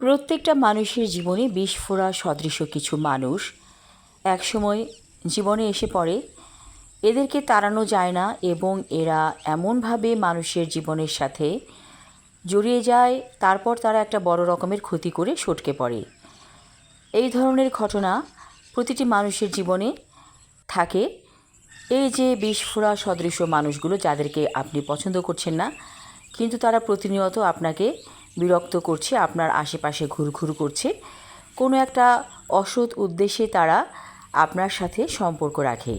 প্রত্যেকটা মানুষের জীবনে বিস্ফোরা সদৃশ কিছু মানুষ একসময় জীবনে এসে পড়ে। এদেরকে তাড়ানো যায় না এবং এরা এমনভাবে মানুষের জীবনের সাথে জড়িয়ে যায়, তারপর তারা একটা বড় রকমের ক্ষতি করে সটকে পড়ে। এই ধরনের ঘটনা প্রতিটি মানুষের জীবনে থাকে। এই যে বিস্ফোরা সদৃশ মানুষগুলো, যাদেরকে আপনি পছন্দ করছেন না, কিন্তু তারা প্রতিনিয়ত আপনাকে বিরক্ত করছে, আপনার আশেপাশে ঘুরঘুর করছে, কোনো একটা অসৎ উদ্দেশ্যে তারা আপনার সাথে সম্পর্ক রাখে।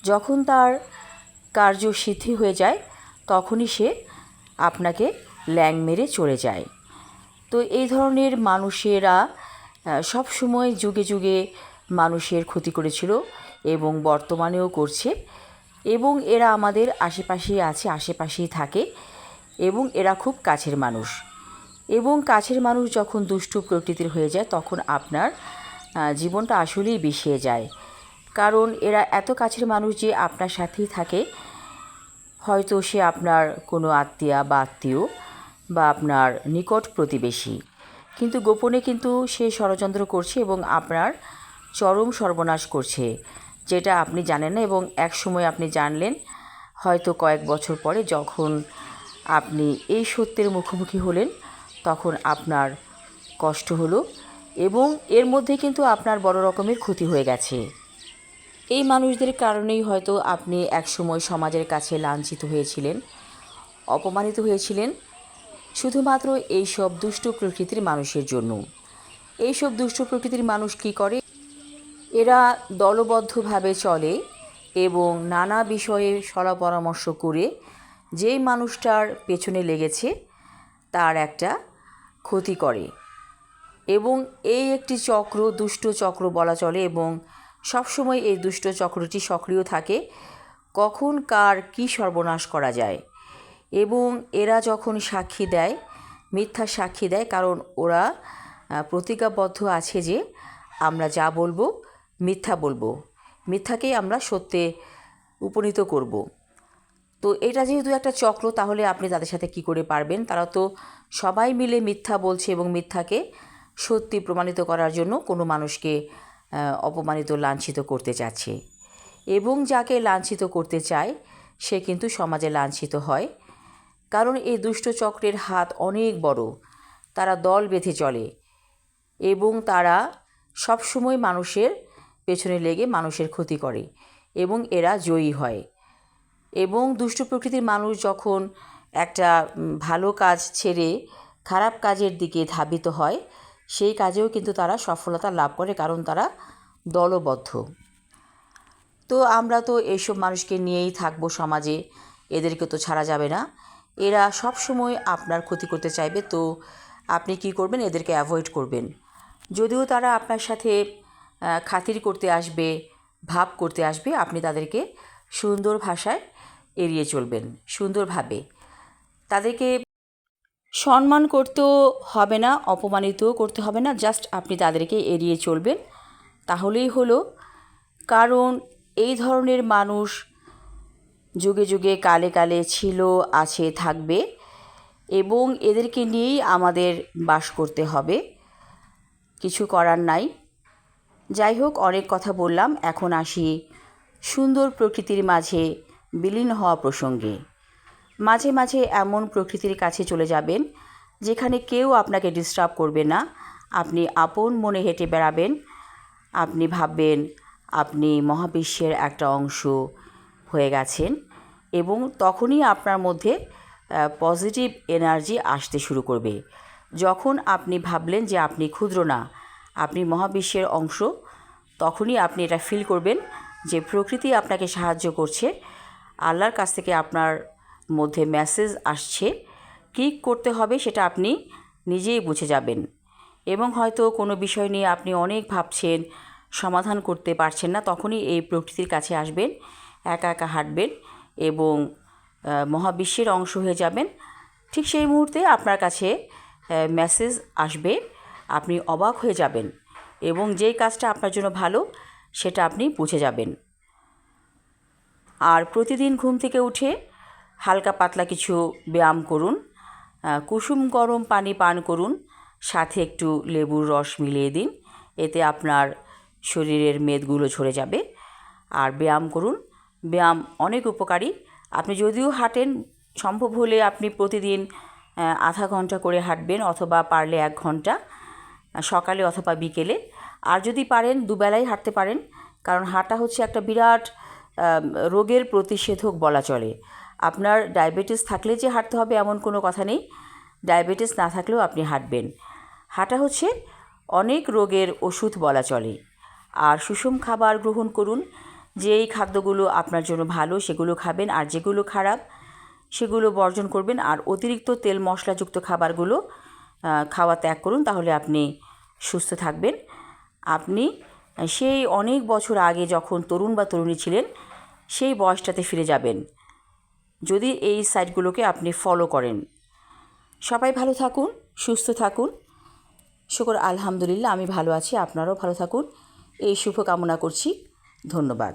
যখন তার কার্যসিদ্ধি হয়ে যায় তখনই সে আপনাকে ল্যাং মেরে চলে যায়। তো এই ধরনের মানুষেরা সব সময় যুগে যুগে মানুষের ক্ষতি করেছিল এবং বর্তমানেও করছে, এবং এরা আমাদের আশেপাশেই আছে, আশেপাশেই থাকে, এবং এরা খুব কাছের মানুষ। এবং কাছের মানুষ যখন দুষ্টু প্রকৃতির হয়ে যায় তখন আপনার জীবনটা আসলেই বিষিয়ে যায়। কারণ এরা এত কাছের মানুষ যে আপনার সাথেই থাকে। হয়তো সে আপনার কোনো আত্মীয়া বা আত্মীয় বা আপনার নিকট প্রতিবেশী, কিন্তু গোপনে কিন্তু সে ষড়যন্ত্র করছে এবং আপনার চরম সর্বনাশ করছে, যেটা আপনি জানেন না। এবং এক সময় আপনি জানলেন, হয়তো কয়েক বছর পরে যখন আপনি এই সত্যের মুখোমুখি হলেন তখন আপনার কষ্ট হলো, এবং এর মধ্যে কিন্তু আপনার বড় রকমের ক্ষতি হয়ে গেছে। এই মানুষদের কারণেই হয়তো আপনি একসময় সমাজের কাছে লাঞ্ছিত হয়েছিলেন, অপমানিত হয়েছিলেন, শুধুমাত্র এইসব দুষ্ট প্রকৃতির মানুষের জন্য। এইসব দুষ্ট প্রকৃতির মানুষ কী করে? এরা দলবদ্ধভাবে চলে এবং নানা বিষয়ে সলা পরামর্শ করে যেই মানুষটার পেছনে লেগেছে তার একটা ক্ষতি করে। এবং এই একটি চক্র, দুষ্ট চক্র বলা চলে, এবং সবসময় এই দুষ্ট চক্রটি সক্রিয় থাকে, কখন কার কী সর্বনাশ করা যায়। এবং এরা যখন সাক্ষী দেয়, মিথ্যা সাক্ষী দেয়, কারণ ওরা প্রতিজ্ঞাবদ্ধ আছে যে আমরা যা বলবো মিথ্যা বলবো, মিথ্যাকেই আমরা সত্যে উপনীত করব। তো এটা যেহেতু একটা চক্র, তাহলে আপনি তাদের সাথে কি করে পারবেন? তারা তো সবাই মিলে মিথ্যা বলছে এবং মিথ্যাকে সত্যি প্রমাণিত করার জন্য কোনো মানুষকে অপমানিত, লাঞ্ছিত করতে চাচ্ছে। এবং যাকে লাঞ্ছিত করতে চায় সে কিন্তু সমাজে লাঞ্ছিত হয়, কারণ এই দুষ্ট চক্রের হাত অনেক বড়। তারা দল বেঁধে চলে এবং তারা সবসময় মানুষের পেছনে লেগে মানুষের ক্ষতি করে, এবং এরা জয়ী হয়। এবং দুষ্ট প্রকৃতির মানুষ যখন একটা ভালো কাজ ছেড়ে খারাপ কাজের দিকে ধাবিত হয়, সেই কাজেও কিন্তু তারা সফলতা লাভ করে, কারণ তারা দলবদ্ধ। তো আমরা তো এইসব মানুষকে নিয়েই থাকবো সমাজে, এদেরকে তো ছাড়া যাবে না। এরা সব সময় আপনার ক্ষতি করতে চাইবে, তো আপনি কি করবেন? এদেরকে অ্যাভয়েড করবেন। যদিও তারা আপনার সাথে খাতির করতে আসবে, ভাব করতে আসবে, আপনি তাদেরকে সুন্দর ভাষায় এড়িয়ে চলবেন, সুন্দরভাবে। তাদেরকে সম্মান করতেও হবে না, অপমানিতও করতে হবে না, জাস্ট আপনি তাদেরকে এড়িয়ে চলবেন, তাহলেই হলো। কারণ এই ধরনের মানুষ যুগে যুগে কালে কালে ছিল, আছে, থাকবে, এবং এদেরকে নিয়েই আমাদের বাস করতে হবে, কিছু করার নাই। যাই হোক, অনেক কথা বললাম, এখন আসি সুন্দর প্রকৃতির মাঝে বিলীন হওয়া প্রসঙ্গে। মাঝে মাঝে এমন প্রকৃতির কাছে চলে যাবেন যেখানে কেউ আপনাকে ডিস্টার্ব করবে না, আপনি আপন মনে হেঁটে বেড়াবেন, আপনি ভাববেন আপনি মহাবিশ্বের একটা অংশ হয়ে গেছেন, এবং তখনই আপনার মধ্যে পজিটিভ এনার্জি আসতে শুরু করবে। যখন আপনি ভাবলেন যে আপনি ক্ষুদ্র না, আপনি মহাবিশ্বের অংশ, তখনই আপনি এটা ফিল করবেন যে প্রকৃতি আপনাকে সাহায্য করছে, আল্লাহর কাছ থেকে আপনার মধ্যে মেসেজ আসছে। কী করতে হবে সেটা আপনি নিজেই বুঝে যাবেন। এবং হয়তো কোনো বিষয় নিয়ে আপনি অনেক ভাবছেন, সমাধান করতে পারছেন না, তখনই এই প্রকৃতির কাছে আসবেন, একা একা হাঁটবেন এবং মহাবিশ্বের অংশ হয়ে যাবেন। ঠিক সেই মুহূর্তে আপনার কাছে মেসেজ আসবে, আপনি অবাক হয়ে যাবেন, এবং যেই কাজটা আপনার জন্য ভালো সেটা আপনি বুঝে যাবেন। আর প্রতিদিন ঘুম থেকে উঠে হালকা পাতলা কিছু ব্যায়াম করুন, কুসুম গরম পানি পান করুন, সাথে একটু লেবুর রস মিলিয়ে দিন, এতে আপনার শরীরের মেদগুলো ঝরে যাবে। আর ব্যায়াম করুন, ব্যায়াম অনেক উপকারী। আপনি যদিও হাঁটেন, সম্ভব হলে আপনি প্রতিদিন আধা ঘন্টা করে হাঁটবেন, অথবা পারলে 1 ঘন্টা, সকালে অথবা বিকেলে। আর যদি পারেন দুবেলাই হাঁটতে পারেন, কারণ হাঁটা হচ্ছে একটা বিরাট রোগের প্রতিষেধক বলা চলে। আপনার ডায়াবেটিস থাকলে যে হাঁটতে হবে এমন কোনো কথা নেই, ডায়াবেটিস না থাকলেও আপনি হাঁটবেন। হাঁটা হচ্ছে অনেক রোগের ওষুধ বলা চলে। আর সুষম খাবার গ্রহণ করুন, যেই খাদ্যগুলো আপনার জন্য ভালো সেগুলো খাবেন, আর যেগুলো খারাপ সেগুলো বর্জন করবেন। আর অতিরিক্ত তেল মশলাযুক্ত খাবারগুলো খাওয়া ত্যাগ করুন, তাহলে আপনি সুস্থ থাকবেন। আপনি সেই অনেক বছর আগে যখন তরুণ বা তরুণী ছিলেন সেই বয়সটাতে ফিরে যাবেন, যদি এই সাইটগুলোকে আপনি ফলো করেন। সবাই ভালো থাকুন, সুস্থ থাকুন। শুকর আলহামদুলিল্লাহ আমি ভালো আছি, আপনারাও ভালো থাকুন, এই শুভ কামনা করছি। ধন্যবাদ।